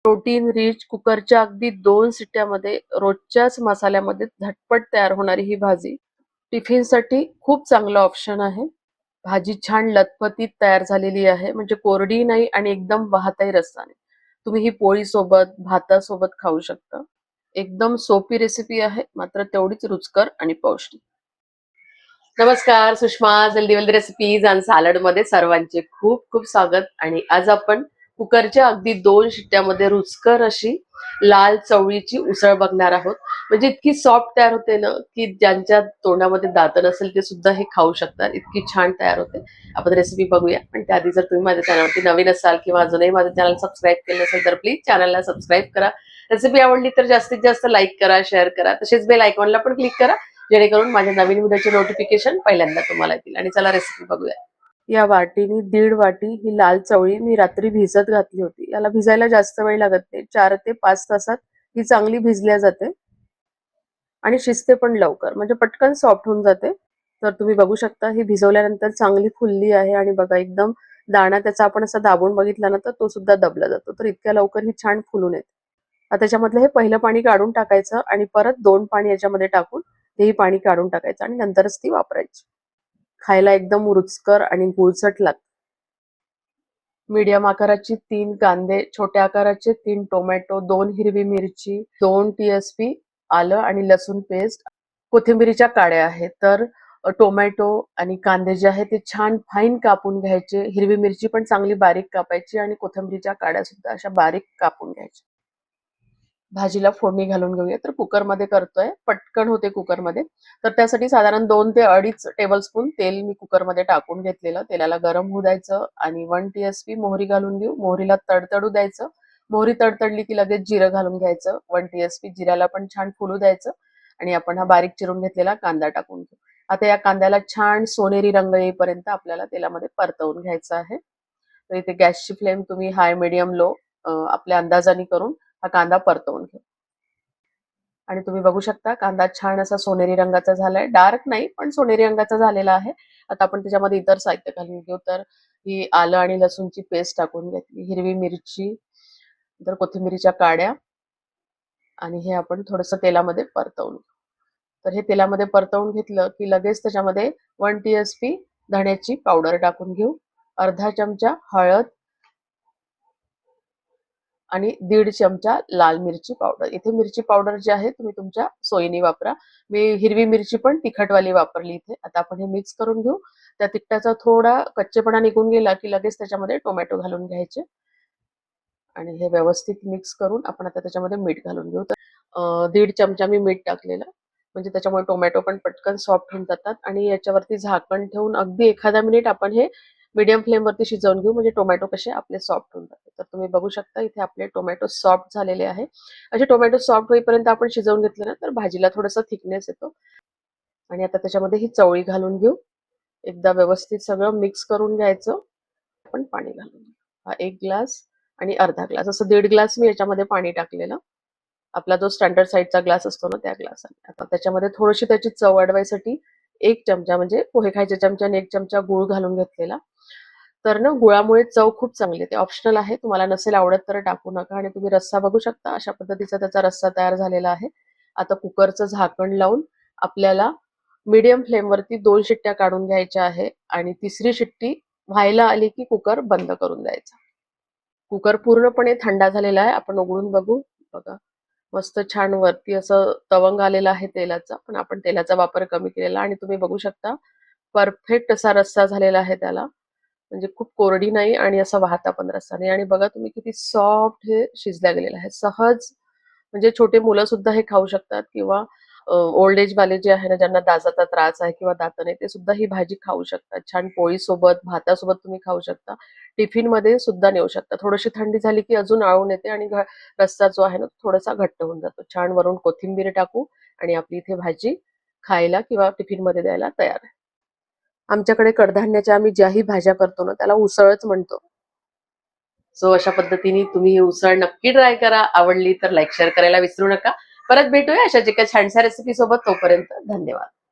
Protein rich कुकरच्या अगदी 2 शिट्ट्यामध्ये रोजच्याच मसाल्यामध्ये झटपट तयार होणारी ही भाजी टिफिनसाठी खूप चांगला ऑप्शन आहे. भाजी छान लथपथीत तयार झालेली आहे, म्हणजे कोरडी नाही आणि एकदम वाहताही रस्सा नाही. तुम्ही ही पोळीसोबत, भातासोबत खाऊ शकता. एकदम सोपी रेसिपी आहे, मात्र तेवढीच रुचकर आणि पौष्टिक. नमस्कार, सुषमा जल्दीवल्दी रेसिपीज अँड सॅलडमध्ये सर्वांचे खूप खूप स्वागत. आणि आज आपण कुकरच्या अगदी 2 शिट्ट्यामध्ये रुचकर अशी लाल चवळीची उसळ बघणार आहोत. म्हणजे इतकी सॉफ्ट तयार होते ना, की ज्यांच्या तोंडामध्ये दात नसेल ते सुद्धा हे खाऊ शकतात. इतकी छान तयार होते. आपण रेसिपी बघूया. पण त्याआधी जर तुम्ही माझ्या चॅनलवरती नवीन असाल किंवा अजूनही माझं चॅनल सबस्क्राईब केलं नसेल तर प्लीज चॅनलला सबस्क्राईब करा. रेसिपी आवडली तर जास्तीत जास्त लाईक करा, शेअर करा. तसेच बेल आयकॉनला पण क्लिक करा, जेणेकरून माझ्या नवीन व्हिडिओचे नोटिफिकेशन पहिल्यांदा तुम्हाला येतील. आणि चला रेसिपी बघूया. या वाटीनी 1.5 वाटी ही लाल चवळी मी रात्री भिजत घातली होती. याला भिजायला जास्त वेळ लागत नाही. 4 ते 5 तासात ही चांगली भिजल्या जाते आणि शिजते पण लवकर, म्हणजे पटकन सॉफ्ट होऊन जाते. तर तुम्ही बघू शकता ही भिजवल्यानंतर चांगली फुलली आहे आणि बघा एकदम दाणा त्याचा आपण असा दाबून बघितला ना तर तो सुद्धा दबला जातो. तर इतक्या लवकर ही छान फुलून येते. आता त्याच्यामधलं हे पहिलं पाणी काढून टाकायचं आणि परत 2 पाणी याच्यामध्ये टाकून तेही पाणी काढून टाकायचं आणि नंतरच ती वापरायची. खायला एकदम रुचकर आणि गुळचट लागते. मीडियम आकाराची 3 कांदे, छोट्या आकाराचे 3 टोमॅटो, 2 हिरवी मिरची, 2 टीएसपी आलं आणि लसूण पेस्ट, कोथिंबीरीच्या काड्या आहेत. तर टोमॅटो आणि कांदे जे आहेत ते छान फाईन कापून घ्यायचे. हिरवी मिरची पण चांगली बारीक कापायची आणि कोथिंबीरीच्या काड्या सुद्धा अशा बारीक कापून घ्यायच्या. भाजीला फोडणी घालून घेऊया. तर कुकरमध्ये करतोय, पटकन होते कुकरमध्ये. तर त्यासाठी साधारण 2 ते 2.5 टेबलस्पून तेल मी कुकरमध्ये टाकून घेतलेलं. तेलाला गरम होऊ द्यायचं आणि 1 टीएसपी मोहरी घालून घेऊ. मोहरीला तडतडू द्यायचं. मोहरी तडतडली की लगेच जिरं घालून घ्यायचं. 1 टीएसपी जिऱ्याला पण छान फुलू द्यायचं आणि आपण हा बारीक चिरून घेतलेला कांदा टाकून घेऊ. आता या कांद्याला छान सोनेरी रंग येईपर्यंत आपल्याला तेलामध्ये परतवून घ्यायचं आहे. तर इथे गॅसची फ्लेम तुम्ही हाय, मीडियम, लो आपल्या अंदाजाने करून हा कांदा परतवून घ्या. आणि तुम्ही बघू शकता कांदा छान असा सोनेरी रंगाचा झालाय. डार्क नाही पण सोनेरी रंगाचा झालेला आहे. आता आपण त्याच्यामध्ये इतर साहित्य घालून घेऊ. तर ही आलं आणि लसूणची पेस्ट टाकून घेतली, हिरवी मिरची, तर कोथिंबीरीच्या काड्या आणि हे आपण थोडंसं तेलामध्ये परतवून. तर हे तेलामध्ये परतवून घेतलं की लगेच त्याच्यामध्ये 1 टीएसपी धण्याची पावडर टाकून घेऊ. अर्धा चमचा हळद आणि 1.5 चमचा लाल मिरची पावडर. इथे मिरची पावडर जी आहे तुम्ही तुमच्या सोयीने वापरा. मी हिरवी मिरची पण तिखटवाली वापरली इथे. आता आपण हे मिक्स करून घेऊ. त्या तिखटाचा थोडा कच्चेपणा निघून गेला की लगेच त्याच्यामध्ये टोमॅटो घालून घ्यायचे आणि हे व्यवस्थित मिक्स करून आपण आता त्याच्यामध्ये मीठ घालून घेऊ. तर 1.5 चमचा मी मीठ टाकलेलं, म्हणजे त्याच्यामुळे टोमॅटो पण पटकन सॉफ्ट होऊन जातात. आणि याच्यावरती झाकण ठेवून अगदी एखादा मिनिट आपण हे मीडियम फ्लेमवरती शिजवून घेऊ, म्हणजे टोमॅटो कसे आपले सॉफ्ट होऊन जाते. तर तुम्ही बघू शकता इथे आपले टोमॅटो सॉफ्ट झालेले आहे. असे टोमॅटो सॉफ्ट होईपर्यंत आपण शिजवून घेतलं ना तर भाजीला थोडासा थिकनेस येतो. आणि आता त्याच्यामध्ये ही चवळी घालून घेऊ. एकदा व्यवस्थित सगळं मिक्स करून घ्यायचं. आपण पाणी घालून घेऊ. हा 1 ग्लास आणि अर्धा ग्लास असं 1.5 ग्लास मी याच्यामध्ये पाणी टाकलेलं. आपला जो स्टँडर्ड साईजचा ग्लास असतो ना त्या ग्लासाने. आता त्याच्यामध्ये थोडीशी त्याची चव वाढवायसाठी 1 चमचा, म्हणजे पोहे खायच्या चमच्याने 1 चमचा गूळ घालून घेतलेला. तर ना गुळामुळे चव खूप चांगली येते. ऑप्शनल आहे, तुम्हाला नसेल आवडत तर टाकू नका. आणि तुम्ही रस्सा बघू शकता, अशा पद्धतीचा त्याचा रस्सा तयार झालेला आहे. आता कुकरचं झाकण लावून आपल्याला मीडियम फ्लेमवरती 2 शिट्ट्या काढून घ्यायच्या आहे आणि तिसरी शिट्टी व्हायला आली की कुकर बंद करून द्यायचा. कुकर पूर्णपणे थंडा झालेला आहे. आपण उघडून बघू. बघा मस्त छान वरती असं तवंग आलेला आहे तेलाचा, पण आपण तेलाचा वापर कमी केलेला आणि तुम्ही बघू शकता परफेक्ट असा रस्सा झालेला आहे त्याला. म्हणजे खूप कोरडी नाही आणि असा वाहता पण रस्सा नाही. आणि बघा तुम्ही किती सॉफ्ट हे शिजल्या गेलेलं आहे. सहज, म्हणजे छोटे मुलं सुद्धा हे खाऊ शकतात किंवा ओल्ड एज वाले जे आहे ना, ज्यांना दाताचा त्रास आहे किंवा दात नाही, ते सुद्धा ही भाजी खाऊ शकतात. छान पोळीसोबत, भातासोबत तुम्ही खाऊ शकता. टिफिनमध्ये सुद्धा नेऊ शकता. थोडीशी थंडी झाली की अजून आळून येते आणि रस्सा जो आहे ना थोडासा घट्ट होऊन जातो. छान वरून कोथिंबीर टाकू आणि आपली इथे भाजी खायला किंवा टिफिनमध्ये द्यायला तयार आहे. आमच्याकडे कडधान्याच्या आम्ही ज्याही भाज्या करतो ना त्याला उसळच म्हणतो. सो अशा पद्धतीने तुम्ही ही उसळ नक्की ट्राय करा. आवडली तर लाईक शेअर करायला विसरू नका. परत भेटूया अशाच एका छानशा रेसिपी सोबत. तोपर्यंत धन्यवाद.